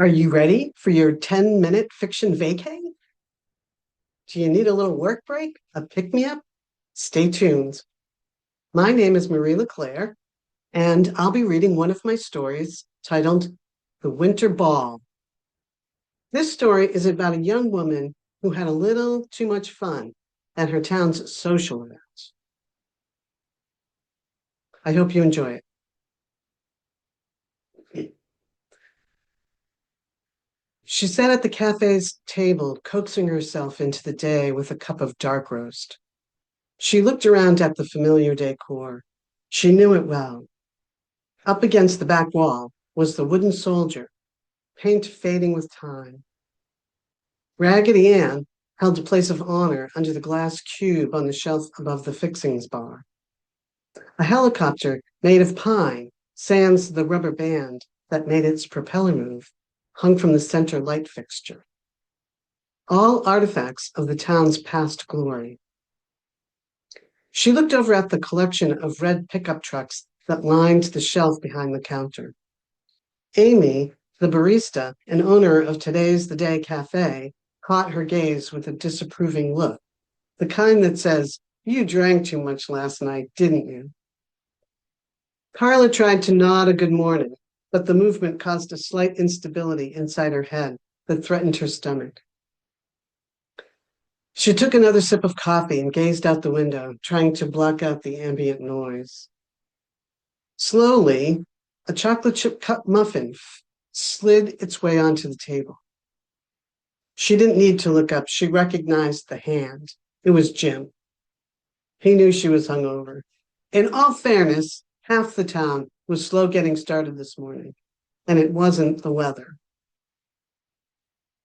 Are you ready for your 10-minute fiction vacay? Do you need a little work break? A pick-me-up? Stay tuned. My name is Marie LeClaire, and I'll be reading one of my stories titled The Winter Ball. This story is about a young woman who had a little too much fun at her town's social events. I hope you enjoy it. She sat at the cafe's table, coaxing herself into the day with a cup of dark roast. She looked around at the familiar decor. She knew it well. Up against the back wall was the wooden soldier, paint fading with time. Raggedy Ann held a place of honor under the glass cube on the shelf above the fixings bar. A helicopter made of pine, sans the rubber band that made its propeller move, hung from the center light fixture. All artifacts of the town's past glory. She looked over at the collection of red pickup trucks that lined the shelf behind the counter. Amy, the barista and owner of Today's the Day Cafe, caught her gaze with a disapproving look, the kind that says, "You drank too much last night, didn't you?" Carla tried to nod a good morning, but the movement caused a slight instability inside her head that threatened her stomach. She took another sip of coffee and gazed out the window, trying to block out the ambient noise. Slowly, a chocolate chip cup muffin slid its way onto the table. She didn't need to look up. She recognized the hand. It was Jim. He knew she was hungover. In all fairness, half the town was slow getting started this morning, and it wasn't the weather.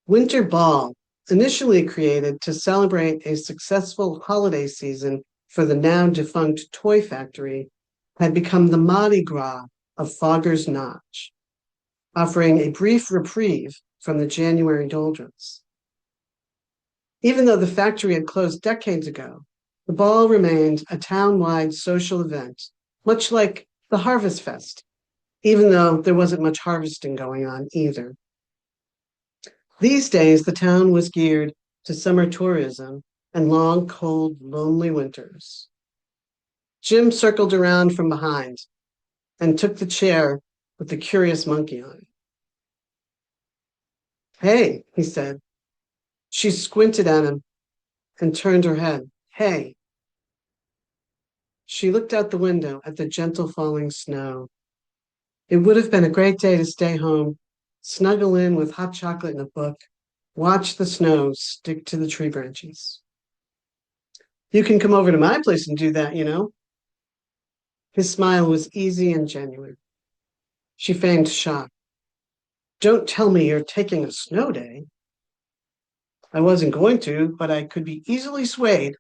Winter Ball, initially created to celebrate a successful holiday season for the now defunct toy factory, had become the Mardi Gras of Fogger's Notch, offering a brief reprieve from the January doldrums. Even though the factory had closed decades ago, the ball remained a town-wide social event, much like the Harvest Fest, even though there wasn't much harvesting going on either. These days, the town was geared to summer tourism and long, cold, lonely winters. Jim circled around from behind and took the chair with the curious monkey on it. "Hey," he said. She squinted at him and turned her head. "Hey." She looked out the window at the gentle falling snow. It would have been a great day to stay home, snuggle in with hot chocolate and a book, watch the snow stick to the tree branches. "You can come over to my place and do that, you know." His smile was easy and genuine. She feigned shock. "Don't tell me you're taking a snow day." "I wasn't going to, but I could be easily swayed."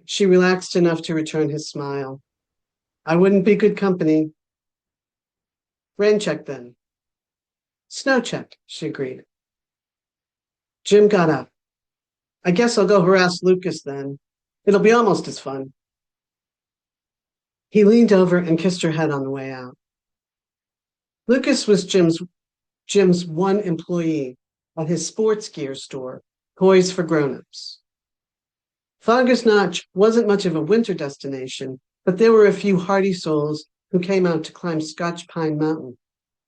She relaxed enough to return his smile. "I wouldn't be good company." "Rain check then." "Snow check," she agreed. Jim got up. "I guess I'll go harass Lucas then. It'll be almost as fun." He leaned over and kissed her head on the way out. Lucas was Jim's one employee at his sports gear store, Toys for Grown-ups. Fogger's Notch wasn't much of a winter destination, but there were a few hardy souls who came out to climb Scotch Pine Mountain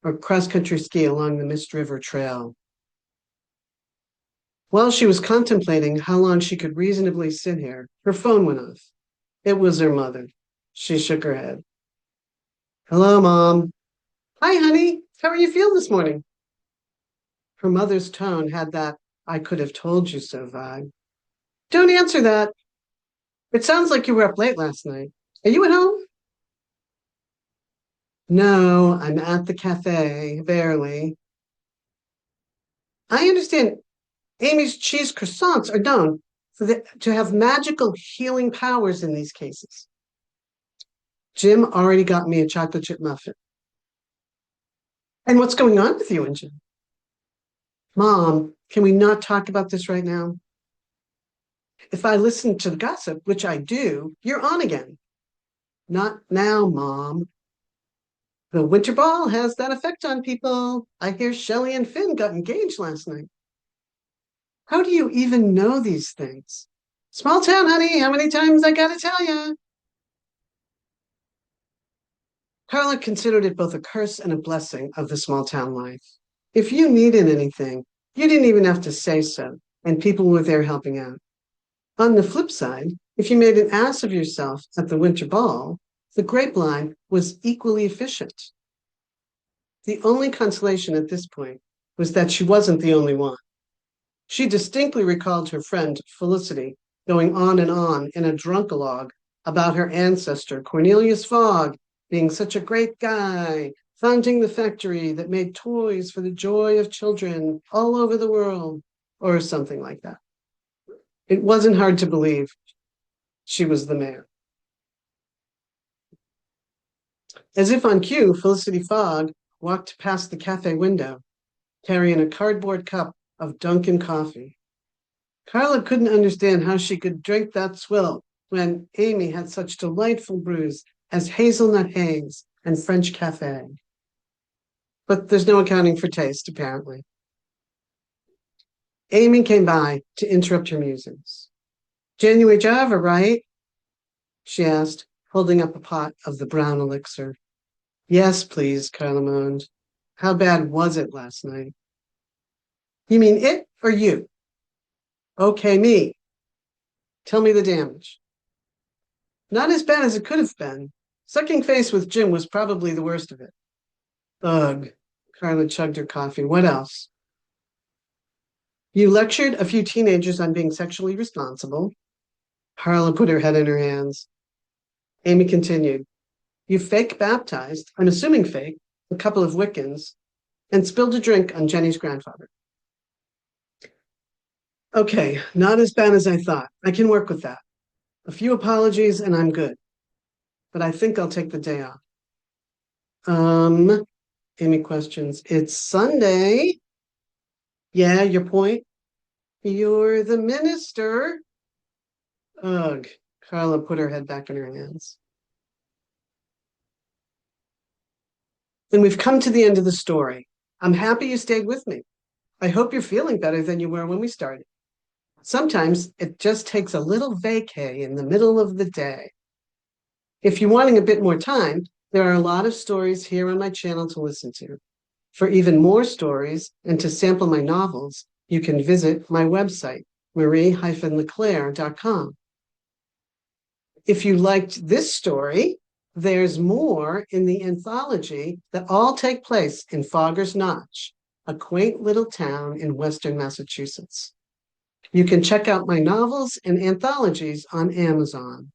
or cross-country ski along the Mist River Trail. While she was contemplating how long she could reasonably sit here, her phone went off. It was her mother. She shook her head. "Hello, Mom." "Hi, honey. How are you feeling this morning?" Her mother's tone had that "I could have told you so" vibe. "Don't answer that. It sounds like you were up late last night. Are you at home?" "No, I'm at the cafe, barely." "I understand Amy's cheese croissants are known to have magical healing powers in these cases." Jim already got me a chocolate chip muffin. "And what's going on with you and Jim?" "Mom, can we not talk about this right now? If I listen to the gossip, which I do, you're on again." "Not now, Mom." The winter ball has that effect on people. I hear Shelley and Finn got engaged last night. How do you even know these things? Small town, honey. How many times I gotta tell you? Carla considered it both a curse and a blessing of the small town life. If you needed anything, you didn't even have to say so, and people were there helping out. On the flip side, if you made an ass of yourself at the winter ball, the grape line was equally efficient. The only consolation at this point was that she wasn't the only one. She distinctly recalled her friend Felicity going on and on in a drunkalogue about her ancestor, Cornelius Fogg, being such a great guy, founding the factory that made toys for the joy of children all over the world, or something like that. It wasn't hard to believe she was the man. As if on cue, Felicity Fogg walked past the cafe window, carrying a cardboard cup of Dunkin' coffee. Carla couldn't understand how she could drink that swill when Amy had such delightful brews as hazelnut haze and French cafe. But there's no accounting for taste, apparently. Amy came by to interrupt her musings. January Java, right? She asked, holding up a pot of the brown elixir. Yes, please, Carla moaned. How bad was it last night? You mean it or you? Okay, me. Tell me the damage. Not as bad as it could have been. Sucking face with Jim was probably the worst of it. Ugh. Carla chugged her coffee. What else? You lectured a few teenagers on being sexually responsible. Carla put her head in her hands. Amy continued. You fake baptized, I'm assuming fake, a couple of Wiccans, and spilled a drink on Jenny's grandfather. Okay, not as bad as I thought. I can work with that. A few apologies and I'm good. But I think I'll take the day off. Amy questions. It's Sunday. Yeah, your point? You're the minister. Ugh. Carla put her head back in her hands. And we've come to the end of the story. I'm happy you stayed with me. I hope you're feeling better than you were when we started. Sometimes it just takes a little vacay in the middle of the day. If you're wanting a bit more time, there are a lot of stories here on my channel to listen to. For even more stories and to sample my novels, you can visit my website, marie-leclaire.com. If you liked this story, there's more in the anthology that all take place in Fogger's Notch, a quaint little town in western Massachusetts. You can check out my novels and anthologies on Amazon.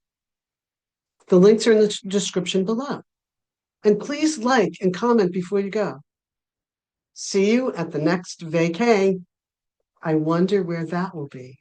The links are in the description below. And please like and comment before you go. See you at the next vacay. I wonder where that will be.